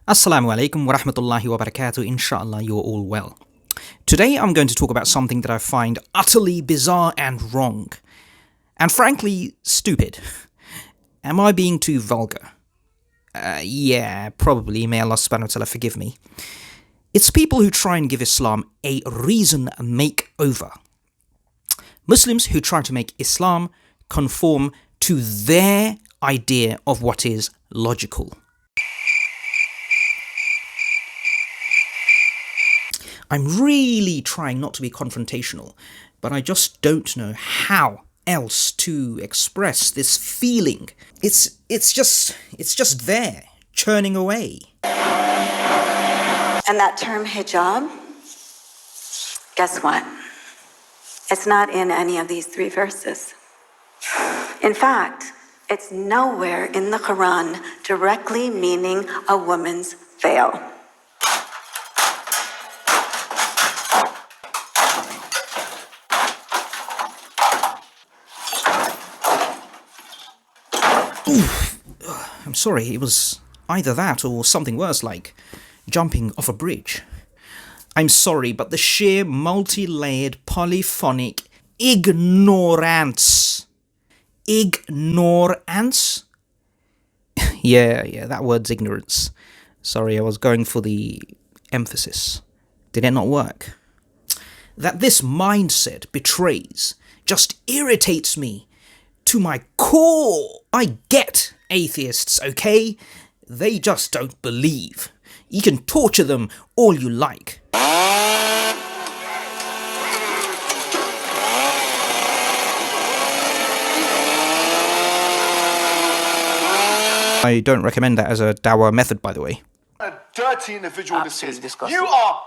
Assalamu alaikum wa rahmatullahi wa barakatuh. Inshallah, you're all well. Today I'm going to talk about something that I find utterly bizarre and wrong. And frankly, stupid. Am I being too vulgar? Yeah, probably. May Allah subhanahu wa ta'ala forgive me. It's people who try and give Islam a reason makeover. Muslims who try to make Islam conform to their idea of what is logical. I'm really trying not to be confrontational, but I just don't know how else to express this feeling. It's just there, churning away. And that term hijab, guess what? It's not in any of these three verses. In fact, it's nowhere in the Quran directly meaning a woman's veil. I'm sorry, it was either that or something worse, like jumping off a bridge. I'm sorry, but the sheer multi-layered polyphonic ignorance. Ignorance? Yeah, that word's ignorance. Sorry, I was going for the emphasis. Did it not work? That this mindset betrays just irritates me to my core. I get atheists, okay? They just don't believe. You can torture them all you like. I don't recommend that as a dawah method, by the way. A dirty individual this is. You are,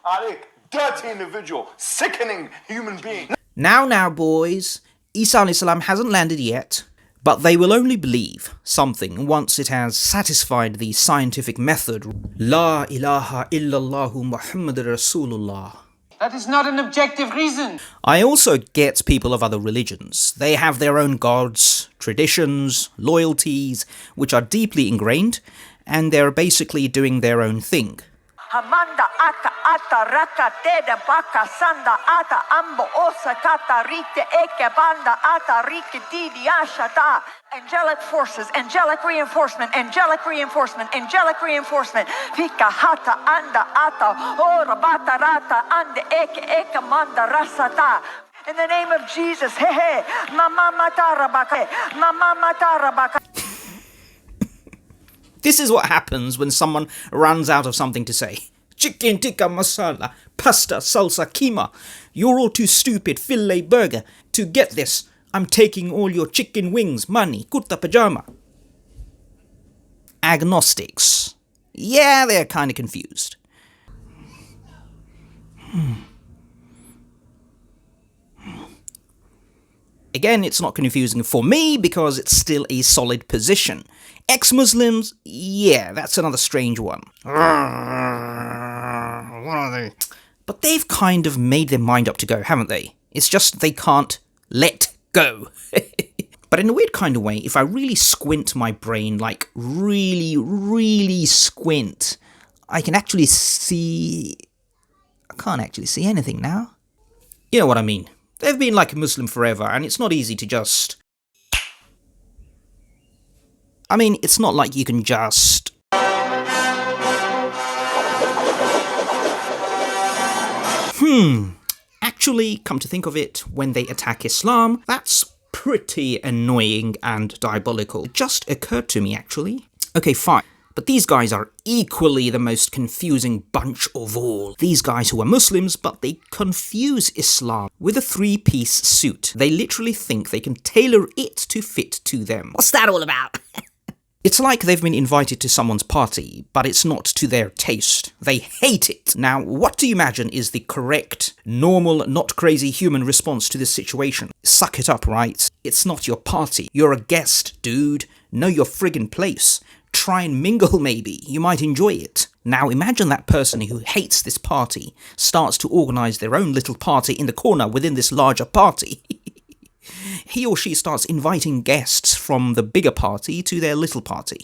Alec, dirty individual, sickening human being. Now, boys. Isa alayhi salam hasn't landed yet, but they will only believe something once it has satisfied the scientific method. La ilaha illallahu Muhammadur Rasulullah. That is not an objective reason. I also get people of other religions. They have their own gods, traditions, loyalties, which are deeply ingrained, and they're basically doing their own thing. Hamanda aka ata raka teda baka sanda ata ambo osa kata rite eke banda ata rike didi ashata. Angelic forces, angelic reinforcement, angelic reinforcement, angelic reinforcement. Pika hata anda ata ora bata rata ande eke manda rasata. In the name of Jesus, hey, mama matarabaka, mama matarabaka. This is what happens when someone runs out of something to say. Chicken tikka masala, pasta, salsa, keema. You're all too stupid, filet burger. To get this, I'm taking all your chicken wings, money, kurta pajama. Agnostics. Yeah, they're kind of confused. Again, it's not confusing for me because it's still a solid position. Ex-Muslims, yeah, that's another strange one. What are they? But they've kind of made their mind up to go, haven't they? It's just they can't let go. But in a weird kind of way, if I really squint my brain, like really squint, I can actually see... I can't actually see anything now. You know what I mean. They've been like a Muslim forever, and it's not easy to just... I mean, it's not like you can just... Actually, come to think of it, when they attack Islam, that's pretty annoying and diabolical. It just occurred to me, actually. Okay, fine. But these guys are equally the most confusing bunch of all. These guys who are Muslims, but they confuse Islam with a three-piece suit. They literally think they can tailor it to fit to them. What's that all about? It's like they've been invited to someone's party, but it's not to their taste. They hate it. Now, what do you imagine is the correct, normal, not crazy human response to this situation? Suck it up, right? It's not your party. You're a guest, dude. Know your friggin' place. Try and mingle, maybe. You might enjoy it. Now imagine that person who hates this party starts to organise their own little party in the corner within this larger party. he or she starts inviting guests from the bigger party to their little party.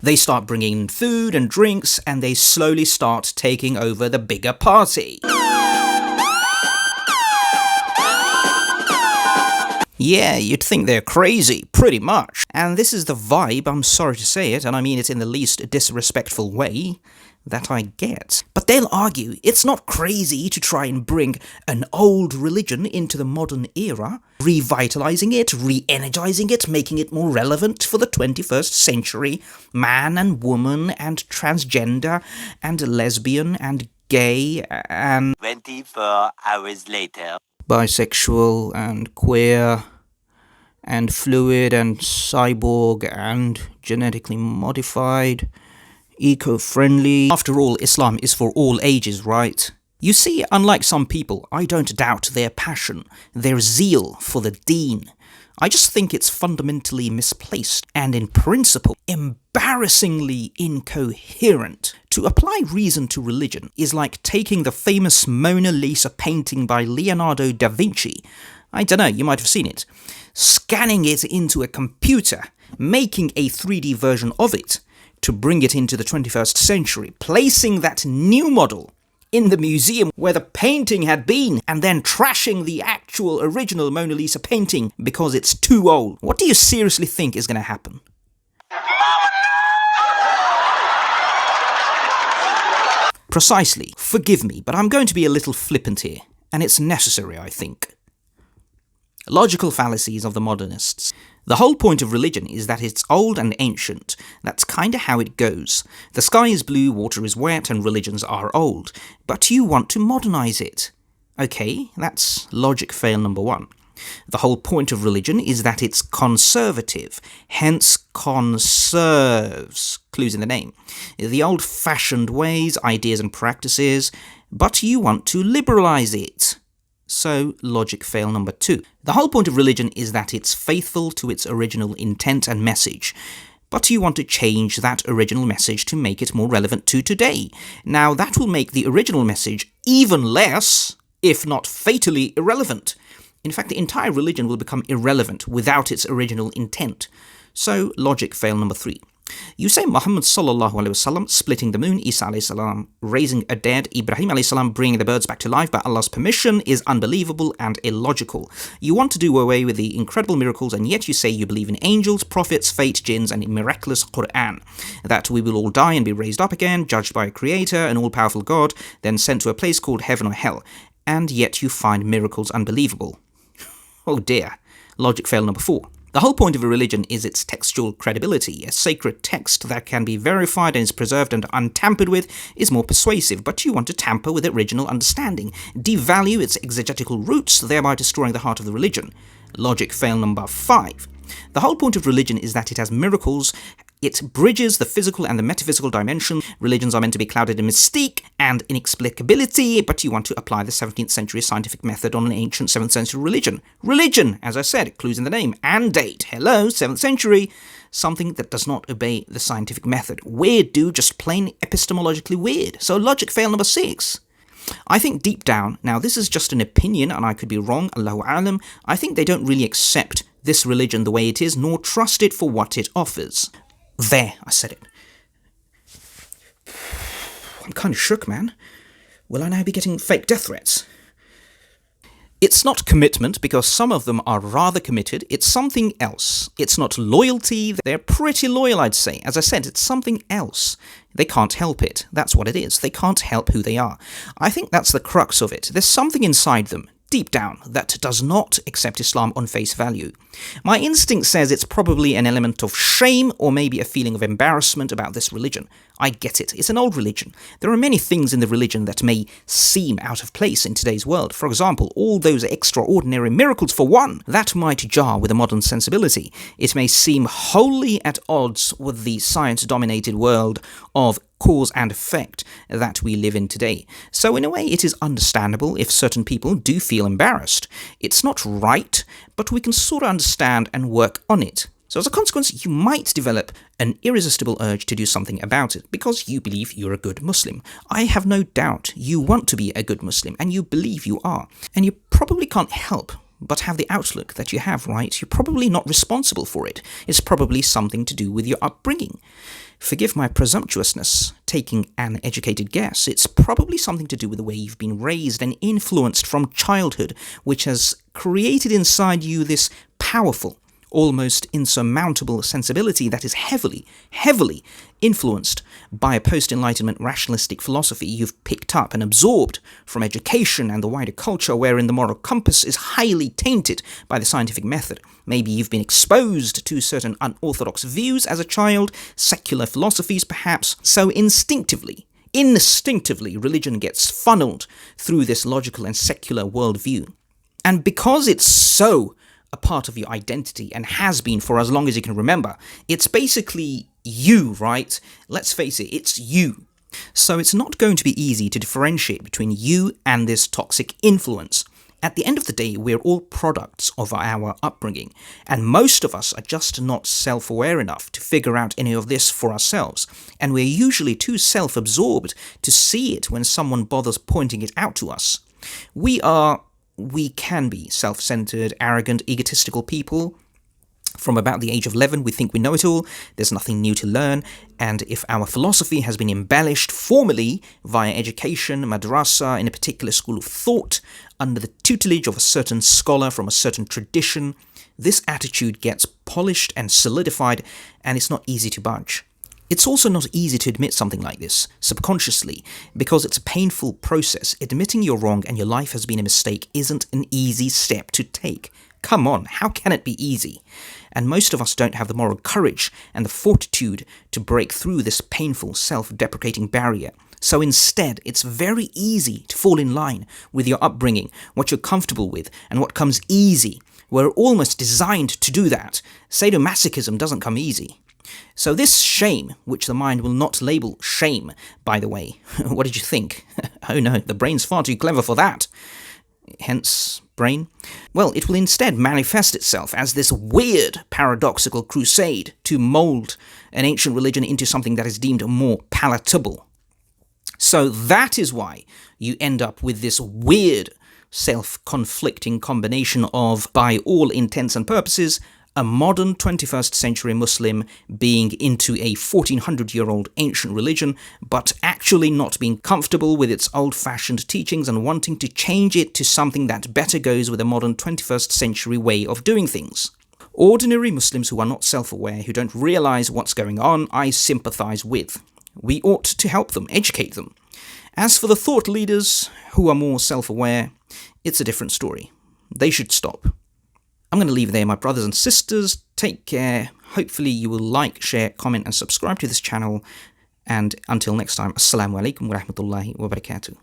They start bringing in food and drinks, and they slowly start taking over the bigger party. Yeah, you'd think they're crazy, pretty much. And this is the vibe, I'm sorry to say it, and I mean it in the least disrespectful way, that I get. But they'll argue it's not crazy to try and bring an old religion into the modern era, revitalizing it, re-energizing it, making it more relevant for the 21st century. Man and woman and transgender and lesbian and gay and 24 hours later. bisexual and queer and fluid and cyborg and genetically modified, eco-friendly. After all, Islam is for all ages, right? You see, unlike some people, I don't doubt their passion, their zeal for the deen. I just think it's fundamentally misplaced and, in principle, embarrassingly incoherent. To apply reason to religion is like taking the famous Mona Lisa painting by Leonardo da Vinci, I don't know, you might have seen it, scanning it into a computer, making a 3D version of it, to bring it into the 21st century, placing that new model in the museum where the painting had been, and then trashing the actual original Mona Lisa painting because it's too old. What do you seriously think is going to happen? Precisely. Forgive me, but I'm going to be a little flippant here, and it's necessary, I think. Logical fallacies of the modernists. The whole point of religion is that it's old and ancient. That's kinda how it goes. The sky is blue, water is wet, and religions are old. But you want to modernize it. Okay, that's logic fail number 1. The whole point of religion is that it's conservative, hence conserves, clues in the name. The old-fashioned ways, ideas and practices, but you want to liberalize it. So, logic fail number 2. The whole point of religion is that it's faithful to its original intent and message, but you want to change that original message to make it more relevant to today. Now, that will make the original message even less, if not fatally irrelevant. In fact, the entire religion will become irrelevant without its original intent. So, logic fail number 3. You say Muhammad sallallahu alaihi wasallam splitting the moon, Isa alayhi salam raising a dead, Ibrahim alayhi salam bringing the birds back to life by Allah's permission is unbelievable and illogical. You want to do away with the incredible miracles, and yet you say you believe in angels, prophets, fate, jinns, and miraculous Quran. That we will all die and be raised up again, judged by a creator, an all-powerful God, then sent to a place called heaven or hell. And yet you find miracles unbelievable. Oh dear. Logic fail number 4. The whole point of a religion is its textual credibility. A sacred text that can be verified and is preserved and untampered with is more persuasive, but you want to tamper with original understanding, devalue its exegetical roots, thereby destroying the heart of the religion. Logic fail number 5. The whole point of religion is that it has miracles. It bridges the physical and the metaphysical dimension. Religions are meant to be clouded in mystique and inexplicability, but you want to apply the 17th century scientific method on an ancient 7th century religion. Religion, as I said, clues in the name, and date. Hello, 7th century. Something that does not obey the scientific method. Weird, dude, just plain epistemologically weird. So logic fail number 6. I think deep down, now this is just an opinion and I could be wrong, Allahu A'lam, I think they don't really accept this religion the way it is, nor trust it for what it offers. There, I said it. I'm kind of shook, man. Will I now be getting fake death threats? It's not commitment, because some of them are rather committed. It's something else. It's not loyalty. They're pretty loyal, I'd say. As I said, it's something else. They can't help it. That's what it is. They can't help who they are. I think that's the crux of it. There's something inside them, deep down, that does not accept Islam on face value. My instinct says it's probably an element of shame or maybe a feeling of embarrassment about this religion. I get it. It's an old religion. There are many things in the religion that may seem out of place in today's world. For example, all those extraordinary miracles for one. That might jar with a modern sensibility. It may seem wholly at odds with the science-dominated world of cause and effect that we live in today. So in a way, it is understandable if certain people do feel embarrassed. It's not right, but we can sort of understand and work on it. So as a consequence, you might develop an irresistible urge to do something about it because you believe you're a good Muslim. I have no doubt you want to be a good Muslim and you believe you are. And you probably can't help but have the outlook that you have, right? You're probably not responsible for it. It's probably something to do with your upbringing. Forgive my presumptuousness, taking an educated guess. It's probably something to do with the way you've been raised and influenced from childhood, which has created inside you this powerful, almost insurmountable sensibility that is heavily, heavily influenced by a post-Enlightenment rationalistic philosophy you've picked up and absorbed from education and the wider culture, wherein the moral compass is highly tainted by the scientific method. Maybe you've been exposed to certain unorthodox views as a child, secular philosophies perhaps, so instinctively, religion gets funneled through this logical and secular worldview. And because it's so a part of your identity and has been for as long as you can remember, it's basically you, right? Let's face it, it's you. So it's not going to be easy to differentiate between you and this toxic influence. At the end of the day, we're all products of our upbringing, and most of us are just not self-aware enough to figure out any of this for ourselves, and we're usually too self-absorbed to see it when someone bothers pointing it out to us. We can be self-centered, arrogant, egotistical people. From about the age of 11, we think we know it all, there's nothing new to learn, and if our philosophy has been embellished formally via education, madrasa, in a particular school of thought, under the tutelage of a certain scholar from a certain tradition, this attitude gets polished and solidified, and it's not easy to budge. It's also not easy to admit something like this, subconsciously, because it's a painful process. Admitting you're wrong and your life has been a mistake isn't an easy step to take. Come on, how can it be easy? And most of us don't have the moral courage and the fortitude to break through this painful, self-deprecating barrier. So instead, it's very easy to fall in line with your upbringing, what you're comfortable with, and what comes easy. We're almost designed to do that. Sadomasochism doesn't come easy. So this shame, which the mind will not label shame, by the way, what did you think? Oh no, the brain's far too clever for that. Hence, brain. Well, it will instead manifest itself as this weird, paradoxical crusade to mold an ancient religion into something that is deemed more palatable. So that is why you end up with this weird, self-conflicting combination of, by all intents and purposes, a modern 21st century Muslim being into a 1400-year-old ancient religion, but actually not being comfortable with its old-fashioned teachings and wanting to change it to something that better goes with a modern 21st century way of doing things. Ordinary Muslims who are not self-aware, who don't realize what's going on, I sympathize with. We ought to help them, educate them. As for the thought leaders who are more self-aware, it's a different story. They should stop. I'm going to leave it there, my brothers and sisters. Take care. Hopefully you will like, share, comment and subscribe to this channel. And until next time, Assalamu alaikum wa rahmatullahi wa barakatuh.